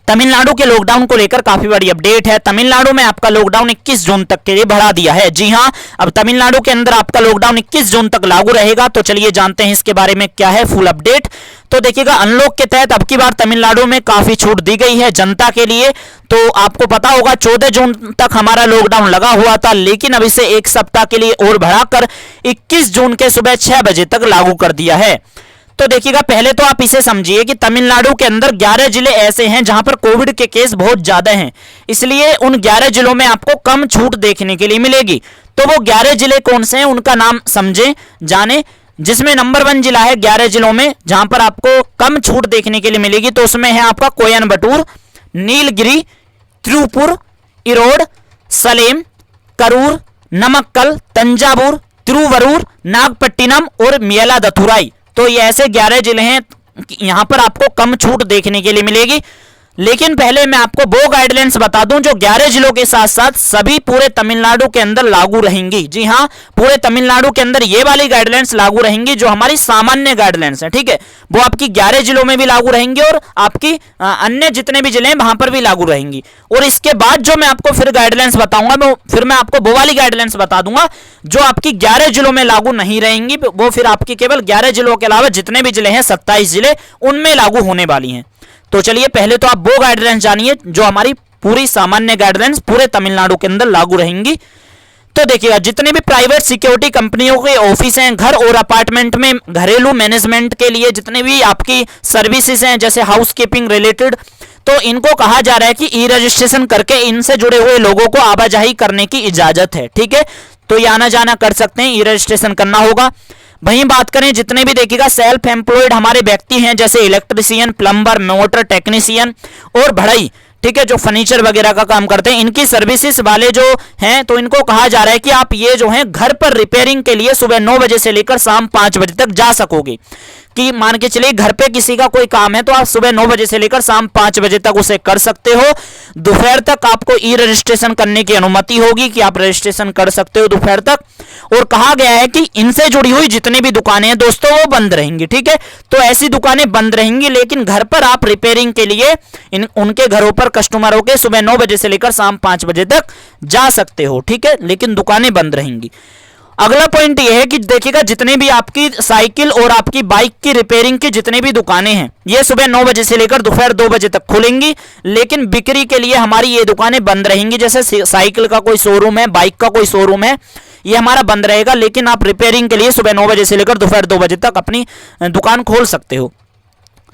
तमिलनाडु के लॉकडाउन को लेकर काफी बड़ी अपडेट है। तमिलनाडु में आपका लॉकडाउन 21 जून तक के लिए बढ़ा दिया है। जी हां, अब तमिलनाडु के अंदर आपका लॉकडाउन 21 जून तक लागू रहेगा। तो चलिए जानते हैं इसके बारे में क्या है फुल अपडेट। तो देखिएगा, अनलॉक के तहत अब की बार तमिलनाडु में काफी छूट दी गई है जनता के लिए। तो आपको पता होगा 14 जून तक हमारा लॉकडाउन लगा हुआ था, लेकिन अब इसे एक सप्ताह के लिए और बढ़ाकर 21 जून के सुबह 6 बजे तक लागू कर दिया है। तो देखिएगा, पहले तो आप इसे समझिए कि तमिलनाडु के अंदर 11 जिले ऐसे हैं जहां पर कोविड के केस बहुत ज्यादा हैं, इसलिए उन 11 जिलों में आपको कम छूट देखने के लिए मिलेगी। तो वो 11 जिले कौन से हैं उनका नाम समझे जाने, जिसमें नंबर 1 जिला है 11 जिलों में जहां पर आपको कम छूट देखने के लिए मिलेगी। तो उसमें है आपका कोयम्बटूर, नीलगिरी, तिरुपुर, इरोड, सलेम, करूर, नमक्कल, तंजावुर, तिरुवरूर, नागपट्टिनम और मयिलादुथुराई। तो ये ऐसे 11 जिले हैं यहां पर आपको कम छूट देखने के लिए मिलेगी। लेकिन पहले मैं आपको वो गाइडलाइंस बता दूं जो 11 जिलों के साथ साथ सभी पूरे तमिलनाडु के अंदर लागू रहेंगी। जी हां, पूरे तमिलनाडु के अंदर ये वाली गाइडलाइंस लागू रहेंगी जो हमारी सामान्य गाइडलाइंस है। ठीक है, वो आपकी 11 जिलों में भी लागू रहेंगी और आपकी अन्य जितने भी जिले हैं वहां पर भी लागू रहेंगी। और इसके बाद जो मैं आपको फिर गाइडलाइंस बताऊंगा, फिर मैं आपको वो वाली गाइडलाइंस बता दूंगा जो आपकी 11 जिलों में लागू नहीं रहेंगी। वो फिर आपकी केवल 11 जिलों के अलावा जितने भी जिले हैं 27 जिले उनमें लागू होने वाली हैं। तो चलिए पहले तो आप वो गाइडलाइंस जानिए जो हमारी पूरी सामान्य गाइडलाइंस पूरे तमिलनाडु के अंदर लागू रहेंगी। तो देखिएगा, जितने भी प्राइवेट सिक्योरिटी कंपनियों के ऑफिस हैं, घर और अपार्टमेंट में घरेलू मैनेजमेंट के लिए जितने भी आपकी सर्विसेज हैं जैसे हाउसकीपिंग रिलेटेड, तो इनको कहा जा रहा है कि ई रजिस्ट्रेशन करके इनसे जुड़े हुए लोगों को आवाजाही करने की इजाजत है। ठीक है, तो ये आना जाना कर सकते हैं, ई रजिस्ट्रेशन करना होगा। वहीं बात करें जितने भी देखिएगा सेल्फ एम्प्लॉयड हमारे व्यक्ति हैं जैसे इलेक्ट्रिशियन, प्लम्बर, मोटर टेक्नीशियन और बढ़ई, ठीक है, जो फर्नीचर वगैरह का काम करते हैं, इनकी सर्विसेज वाले जो हैं तो इनको कहा जा रहा है कि आप ये जो है घर पर रिपेयरिंग के लिए सुबह 9 बजे से लेकर शाम 5 बजे तक जा सकोगे। कि मान के चलिए घर पे किसी का कोई काम है तो आप सुबह 9 बजे से लेकर शाम 5 बजे तक उसे कर सकते हो। दोपहर तक आपको ई रजिस्ट्रेशन करने की अनुमति होगी कि आप रजिस्ट्रेशन कर सकते हो दोपहर तक। और कहा गया है कि इनसे जुड़ी हुई जितनी भी दुकानें हैं दोस्तों वो बंद रहेंगी। ठीक है, तो ऐसी दुकानें बंद रहेंगी, लेकिन घर पर आप रिपेयरिंग के लिए उनके घरों पर कस्टमरों के सुबह 9 बजे से लेकर शाम 5 बजे तक जा सकते हो। ठीक है, लेकिन दुकानें बंद रहेंगी। अगला पॉइंट यह है कि देखिएगा, जितने भी आपकी साइकिल और आपकी बाइक की रिपेयरिंग की जितनी भी दुकानें हैं ये सुबह 9 बजे से लेकर दोपहर 2 बजे तक खुलेंगी, लेकिन बिक्री के लिए हमारी ये दुकानें बंद रहेंगी। जैसे साइकिल का कोई शोरूम है, बाइक का कोई शोरूम है, ये हमारा बंद रहेगा, लेकिन आप रिपेयरिंग के लिए सुबह 9 बजे से लेकर दोपहर 2 बजे तक अपनी दुकान खोल सकते हो।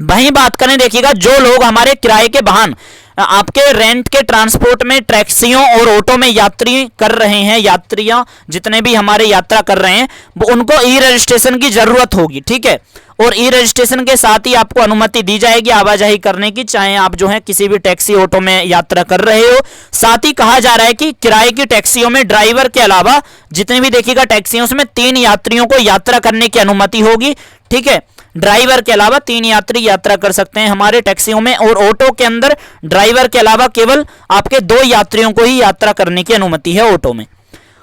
वहीं बात करें देखिएगा, जो लोग हमारे किराए के वाहन आपके रेंट के ट्रांसपोर्ट में टैक्सियों और ऑटो में यात्री कर रहे हैं, यात्रियां जितने भी हमारे यात्रा कर रहे हैं वो उनको ई रजिस्ट्रेशन की जरूरत होगी। ठीक है, और ई रजिस्ट्रेशन के साथ ही आपको अनुमति दी जाएगी आवाजाही करने की, चाहे आप जो है किसी भी टैक्सी ऑटो में यात्रा कर रहे हो। साथ ही कहा जा रहा है कि किराए की टैक्सियों में ड्राइवर के अलावा जितने भी देखिएगा टैक्सियों उसमें 3 यात्रियों को यात्रा करने की अनुमति होगी। ठीक है, ड्राइवर के अलावा 3 यात्री यात्रा कर सकते हैं हमारे टैक्सियों में, और ऑटो के अंदर ड्राइवर के अलावा केवल आपके 2 यात्रियों को ही यात्रा करने की अनुमति है ऑटो में।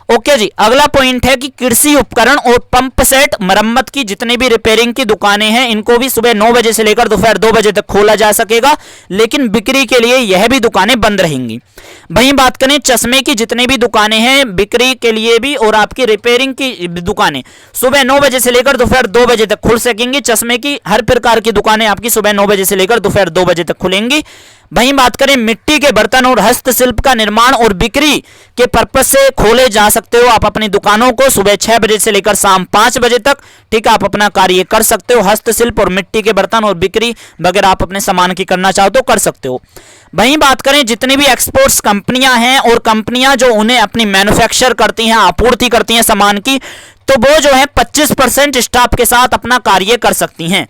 ओके जी, अगला पॉइंट है कि कृषि उपकरण और पंप सेट मरम्मत की जितनी भी रिपेयरिंग की दुकानें हैं इनको भी सुबह 9 बजे से लेकर दोपहर 2 बजे तक खोला जा सकेगा, लेकिन बिक्री के लिए यह भी दुकानें बंद रहेंगी। वहीं बात करें चश्मे की जितनी भी दुकानें हैं बिक्री के लिए भी और आपकी रिपेयरिंग की दुकानें सुबह 9 बजे से लेकर दोपहर 2 बजे तक खुल सकेंगी। चश्मे की हर प्रकार की दुकानें आपकी सुबह 9 बजे से लेकर दोपहर 2 बजे तक खुलेंगी। वहीं बात करें मिट्टी के बर्तन और हस्तशिल्प का निर्माण और बिक्री के पर्पज से खोले जा सकते हो आप अपनी दुकानों को सुबह 6 बजे से लेकर शाम 5 बजे तक। ठीक है, आप अपना कार्य कर सकते हो, हस्तशिल्प और मिट्टी के बर्तन और बिक्री वगैरह आप अपने सामान की करना चाहो तो कर सकते हो। वहीं बात करें जितनी भी एक्सपोर्ट्स कंपनियां हैं और कंपनियां जो उन्हें अपनी मैन्युफैक्चर करती हैं, आपूर्ति करती हैं सामान की, तो वो जो है 25% स्टाफ के साथ अपना कार्य कर सकती हैं।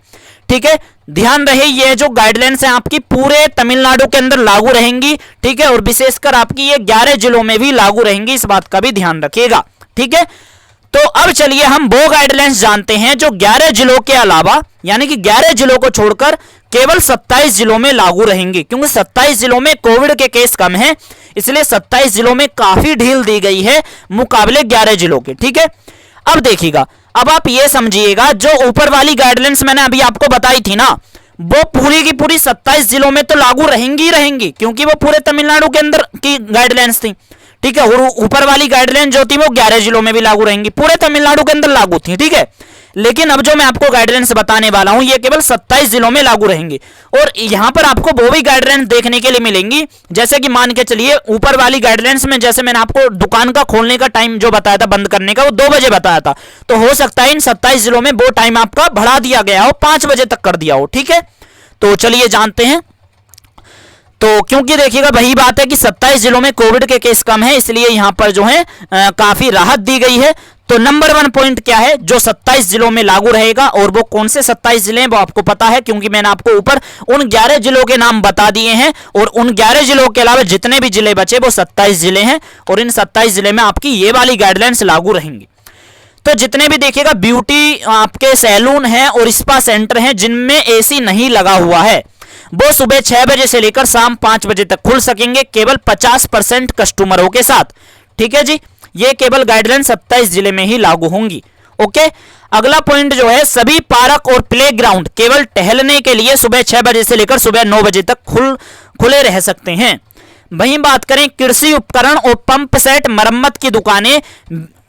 ठीक है, ध्यान रहे ये जो गाइडलाइंस है आपकी पूरे तमिलनाडु के अंदर लागू रहेंगी। ठीक है, और विशेषकर आपकी ये 11 जिलों में भी लागू रहेंगी, इस बात का भी ध्यान रखिएगा। ठीक है, तो अब चलिए हम वो गाइडलाइंस जानते हैं जो 11 जिलों के अलावा यानी कि 11 जिलों को छोड़कर केवल 27 जिलों में लागू रहेंगी, क्योंकि 27 जिलों में कोविड के केस कम हैं, इसलिए 27 जिलों में काफी ढील दी गई है मुकाबले 11 जिलों के। ठीक है, अब देखिएगा, अब आप ये समझिएगा जो ऊपर वाली गाइडलाइंस मैंने अभी आपको बताई थी ना, वो पूरी की पूरी 27 जिलों में तो लागू रहेंगी ही रहेंगी, क्योंकि वो पूरे तमिलनाडु के अंदर की गाइडलाइंस थी, ठीक है। और ऊपर वाली गाइडलाइन जो थी वो 11 जिलों में भी लागू रहेंगी, पूरे तमिलनाडु के अंदर लागू थी, ठीक है। लेकिन अब जो मैं आपको गाइडलाइंस बताने वाला हूं ये केवल 27 जिलों में लागू रहेंगी। और यहां पर आपको वो भी गाइडलाइंस देखने के लिए मिलेंगी, जैसे कि मान के चलिए ऊपर वाली गाइडलाइंस में जैसे मैंने आपको दुकान का खोलने का टाइम जो बताया था बंद करने का, वो 2 बजे बताया था, तो हो सकता है इन 27 जिलों में वो टाइम आपका बढ़ा दिया गया हो, 5 बजे तक कर दिया हो, ठीक है। तो चलिए जानते हैं। तो क्योंकि देखिएगा वही बात है कि 27 जिलों में कोविड के केस कम है, इसलिए यहां पर जो है काफी राहत दी गई है। तो नंबर 1 पॉइंट क्या है जो 27 जिलों में लागू रहेगा, और वो कौन से 27 जिले हैं वो आपको पता है, क्योंकि मैंने आपको ऊपर उन 11 जिलों के नाम बता दिए हैं, और उन 11 जिलों के अलावा जितने भी जिले बचे वो 27 जिले हैं, और इन 27 जिले में आपकी ये वाली गाइडलाइंस लागू रहेंगी। तो जितने भी देखिएगा ब्यूटी आपके सैलून हैं और स्पा सेंटर हैं जिनमें एसी नहीं लगा हुआ है, वो सुबह 6 बजे से लेकर शाम 5 बजे तक खुल सकेंगे, केवल 50% कस्टमरों के साथ, ठीक है जी। ये केवल गाइडलाइन 27 जिले में ही लागू होंगी, ओके। अगला पॉइंट जो है सभी पार्क और प्लेग्राउंड केवल टहलने के लिए सुबह 6 बजे से लेकर सुबह 9 बजे तक खुले रह सकते हैं। वहीं बात करें कृषि उपकरण और पंप सेट मरम्मत की दुकानें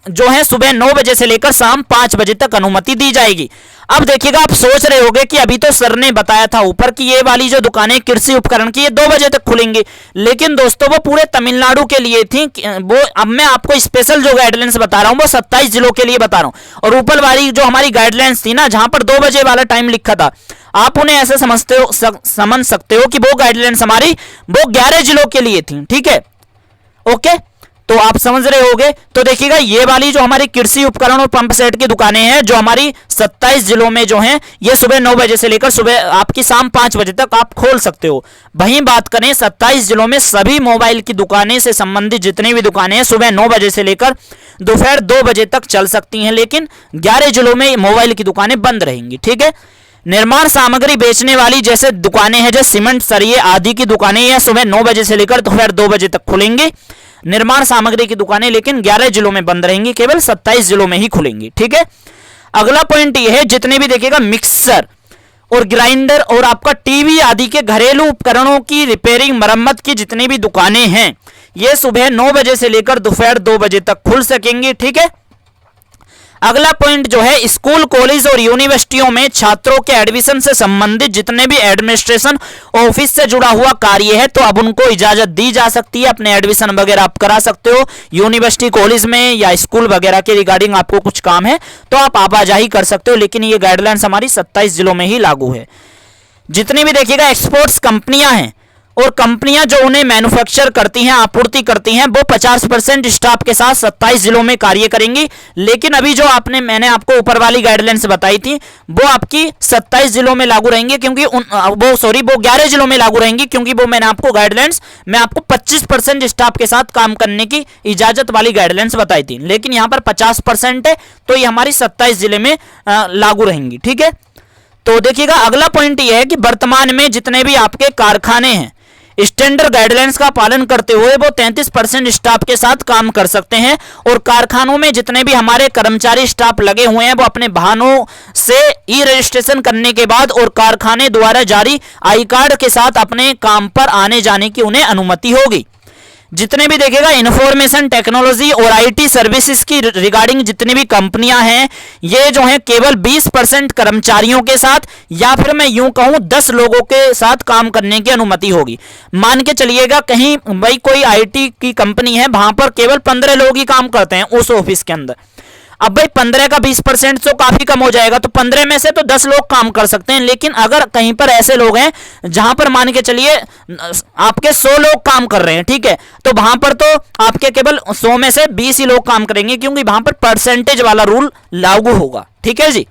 जो है सुबह 9 बजे से लेकर शाम 5 बजे तक अनुमति दी जाएगी। अब देखिएगा आप सोच रहे होंगे कि अभी तो सर ने बताया था ऊपर कि ये वाली जो दुकानें कृषि उपकरण की ये 2 बजे तक खुलेंगी, लेकिन दोस्तों वो पूरे तमिलनाडु के लिए थी। वो अब मैं आपको स्पेशल जो गाइडलाइंस बता रहा हूं वो 27 जिलों के लिए बता रहा हूं, और ऊपर वाली जो हमारी गाइडलाइंस थी ना जहां पर 2 बजे वाला टाइम लिखा था, आप उन्हें ऐसे समझ सकते हो कि वो गाइडलाइंस हमारी वो 11 जिलों के लिए थी, ठीक है, ओके। तो आप समझ रहे होंगे। तो देखिएगा ये वाली जो हमारी कृषि उपकरण और पंप सेट की दुकानें हैं जो हमारी 27 जिलों में जो हैं ये सुबह 9 बजे से लेकर सुबह आपकी शाम 5 बजे तक आप खोल सकते हो। वहीं बात करें 27 जिलों में सभी मोबाइल की दुकानें से संबंधित जितनी भी दुकानें हैं सुबह 9 बजे से लेकर दोपहर 2 बजे तक चल सकती हैं, लेकिन 11 जिलों में मोबाइल की दुकानें बंद रहेंगी, ठीक है। निर्माण सामग्री बेचने वाली जैसे दुकानें हैं जैसे सीमेंट सरिये आदि की दुकानें यह सुबह 9 बजे से लेकर दोपहर 2 बजे तक खुलेंगी। निर्माण सामग्री की दुकानें लेकिन 11 जिलों में बंद रहेंगी, केवल 27 जिलों में ही खुलेंगी, ठीक है। अगला पॉइंट यह है जितने भी देखिएगा मिक्सर और ग्राइंडर और आपका टीवी आदि के घरेलू उपकरणों की रिपेयरिंग मरम्मत की जितनी भी दुकानें हैं ये सुबह 9 बजे से लेकर दोपहर 2 बजे तक खुल सकेंगी, ठीक है। अगला पॉइंट जो है स्कूल कॉलेज और यूनिवर्सिटियों में छात्रों के एडमिशन से संबंधित जितने भी एडमिनिस्ट्रेशन ऑफिस से जुड़ा हुआ कार्य है तो अब उनको इजाजत दी जा सकती है, अपने एडमिशन वगैरह आप करा सकते हो यूनिवर्सिटी कॉलेज में या स्कूल वगैरह के रिगार्डिंग आपको कुछ काम है तो आप आवाजाही कर सकते हो, लेकिन ये गाइडलाइंस हमारी 27 जिलों में ही लागू है। जितनी भी देखिएगा एक्सपोर्ट्स कंपनियां हैं और कंपनियां जो उन्हें मैन्युफैक्चर करती हैं आपूर्ति करती हैं वो 50% स्टाफ के साथ 27 जिलों में कार्य करेंगी, लेकिन अभी जो मैंने आपको ऊपर वाली गाइडलाइंस बताई थी वो आपकी 27 जिलों में लागू रहेंगी, क्योंकि वो 11 जिलों में लागू रहेंगी, क्योंकि वो मैंने आपको गाइडलाइंस मैं आपको 25% स्टाफ के साथ काम करने की इजाजत वाली गाइडलाइंस बताई थी, लेकिन यहाँ पर 50% है तो ये हमारी 27 जिले में लागू रहेंगी, ठीक है। तो देखिएगा अगला पॉइंट ये है कि वर्तमान में जितने भी आपके कारखाने हैं स्टैंडर्ड गाइडलाइंस का पालन करते हुए वो 33% स्टाफ के साथ काम कर सकते हैं, और कारखानों में जितने भी हमारे कर्मचारी स्टाफ लगे हुए हैं वो अपने वाहनों से ई रजिस्ट्रेशन करने के बाद और कारखाने द्वारा जारी आई कार्ड के साथ अपने काम पर आने जाने की उन्हें अनुमति होगी। जितने भी देखिएगा इंफॉर्मेशन टेक्नोलॉजी और आईटी सर्विसेज की रिगार्डिंग जितनी भी कंपनियां हैं ये जो है केवल 20% कर्मचारियों के साथ या फिर मैं यूं कहूं 10 लोगों के साथ काम करने की अनुमति होगी। मान के चलिएगा कहीं भाई कोई आईटी की कंपनी है वहां पर केवल 15 लोग ही काम करते हैं उस ऑफिस के अंदर, अब भाई 15 का 20% तो काफी कम हो जाएगा, तो 15 में से तो 10 लोग काम कर सकते हैं, लेकिन अगर कहीं पर ऐसे लोग हैं जहां पर मान के चलिए आपके 100 लोग काम कर रहे हैं, ठीक है, तो वहां पर तो आपके केवल 100 में से 20 ही लोग काम करेंगे, क्योंकि वहां पर परसेंटेज वाला रूल लागू होगा, ठीक है जी।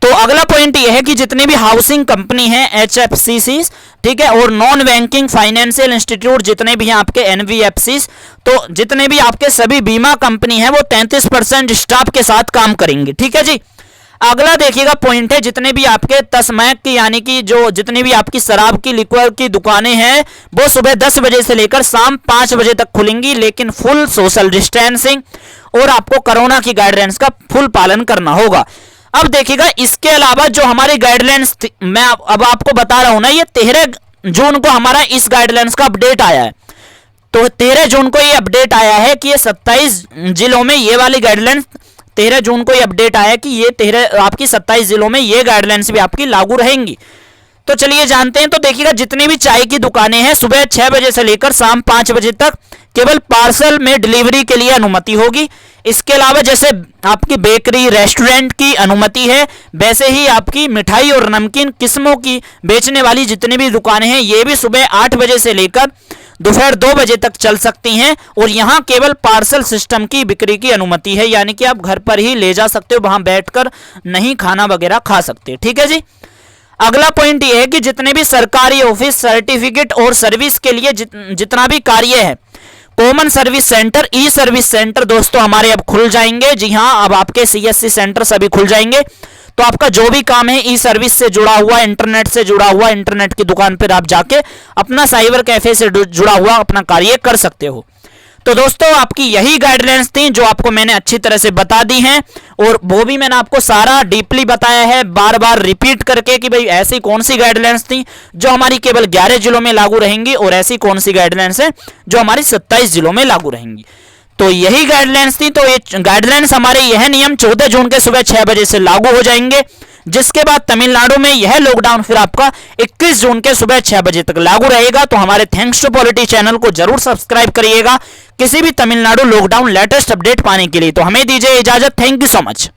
तो अगला पॉइंट यह है कि जितनी भी हाउसिंग कंपनी है HFCC, ठीक है, और नॉन बैंकिंग फाइनेंशियल इंस्टीट्यूट जितने भी हैं आपके NBFCs, तो जितने भी आपके सभी बीमा कंपनी है वो 33% स्टाफ के साथ काम करेंगे, ठीक है जी। अगला देखिएगा पॉइंट है जितने भी आपके तस्मैक की यानी कि जो जितनी भी आपकी शराब की लिक्वर की दुकानें हैं वो सुबह 10 बजे से लेकर शाम 5 बजे तक खुलेंगी, लेकिन फुल सोशल डिस्टेंसिंग और आपको कोरोना की गाइडलाइंस का फुल पालन करना होगा। अब देखिएगा इसके अलावा जो हमारी गाइडलाइंस मैं अब आपको बता रहा हूं ना, ये 13 जून को हमारा इस गाइडलाइंस का अपडेट आया है। तो 13 जून को ये अपडेट आया है कि ये 27 जिलों में ये वाली गाइडलाइंस 13 जून को ये अपडेट आया कि ये 13 आपकी 27 जिलों में ये गाइडलाइंस भी आपकी लागू रहेंगी। तो चलिए जानते हैं। तो देखिएगा जितनी भी चाय की दुकानें हैं सुबह 6 बजे से लेकर शाम 5 बजे तक केवल पार्सल में डिलीवरी के लिए अनुमति होगी। इसके अलावा जैसे आपकी बेकरी रेस्टोरेंट की अनुमति है, वैसे ही आपकी मिठाई और नमकीन किस्मों की बेचने वाली जितनी भी दुकानें हैं ये भी सुबह 8 बजे से लेकर दोपहर 2 बजे तक चल सकती हैं। और यहाँ केवल पार्सल सिस्टम की बिक्री की अनुमति है, यानी कि आप घर पर ही ले जा सकते हो, वहां बैठकर नहीं खाना वगैरह खा सकते। ठीक है जी। अगला पॉइंट ये है कि जितने भी सरकारी ऑफिस सर्टिफिकेट और सर्विस के लिए जितना भी कार्य है, कॉमन सर्विस सेंटर ई सर्विस सेंटर दोस्तों हमारे अब खुल जाएंगे। जी हाँ, अब आपके सीएससी सेंटर सभी खुल जाएंगे। तो आपका जो भी काम है ई सर्विस से जुड़ा हुआ, इंटरनेट से जुड़ा हुआ, इंटरनेट की दुकान पर आप जाके अपना साइबर कैफे से जुड़ा हुआ अपना कार्य कर सकते हो। तो दोस्तों आपकी यही गाइडलाइंस थी जो आपको मैंने अच्छी तरह से बता दी हैं, और वो भी मैंने आपको सारा डीपली बताया है, बार बार रिपीट करके कि भाई ऐसी कौन सी गाइडलाइंस थी जो हमारी केवल 11 जिलों में लागू रहेंगी और ऐसी कौन सी गाइडलाइंस है जो हमारी 27 जिलों में लागू रहेंगी। तो यही गाइडलाइंस थी। तो ये गाइडलाइंस हमारे यह नियम 14 जून के सुबह 6 बजे से लागू हो जाएंगे, जिसके बाद तमिलनाडु में यह लॉकडाउन फिर आपका 21 जून के सुबह 6 बजे तक लागू रहेगा। तो हमारे थैंक्स टू पॉलिटी चैनल को जरूर सब्सक्राइब करिएगा किसी भी तमिलनाडु लॉकडाउन लेटेस्ट अपडेट पाने के लिए। तो हमें दीजिए इजाजत। Thank you so much.